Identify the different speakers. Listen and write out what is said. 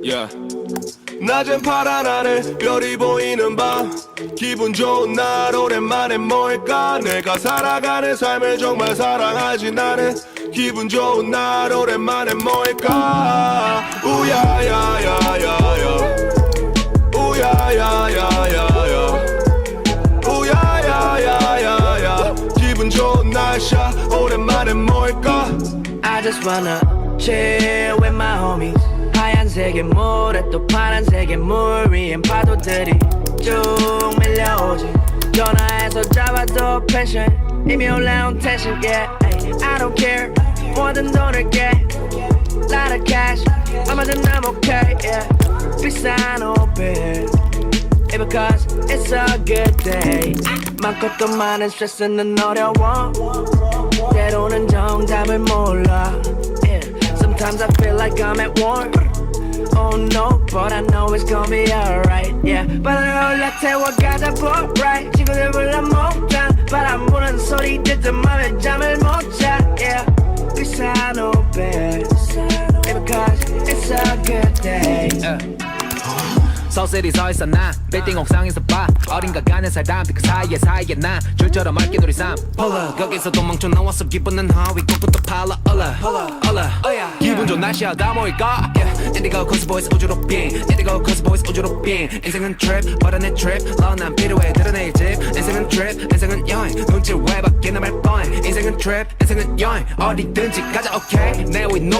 Speaker 1: Yeah. 낮엔 파란 하늘 별이 보이는 밤 기분 좋은 날 오랜만에 모일까 내가 살아가는 삶을 정말 사랑하지 나는 기분 좋은 날 오랜만에 모일까 우야야야야야 우야야야야야 우야야야야야 기분 좋은 날씨야 오랜만에 모일까
Speaker 2: I just wanna chill with my homies 하얀색의 물에 또 파란색의 물 위엔 파도들이 쭉 밀려오지 전화해서 잡아도 펜션 이미 올라온 텐션 yeah I don't care 뭐든 돈을 get lot of cash 얼마든 I'm okay yeah 비싼 옷빛 because it's a good day 많고 또 많은 스트레스는 어려워 때로는 정답을 몰라 yeah. Sometimes I feel like I'm at war Oh no, but I know it's gonna be alright yeah 바다를 올라 태워가자 boat ride 친구들 불러 목장 바람 부는 소리 듣던 맘에 잠을 못자 yeah 비싼 옷빛 because it's a good day
Speaker 3: 서슬이 서있어 난 빌딩 옥상에서 봐 어딘가 가는 사람 그 사이에 난 줄처럼 맑게 우리 삶 홀라 거기서 도망쳐 나왔어 기분은 하위 꽃부터 팔라 얼라 기분 좋은 날씨야 다 모일까 Indigo cause boys 우주로 빙 Indigo cause boys 우주로 빙 인생은 trip 바라네 trip 넌난 필요해 드러낼 집 인생은 trip 인생은 여행 눈치 왜 밖에 나말 뻔해 인생은 trip 인생은 여행 어디든지 가자 okay 내 위 높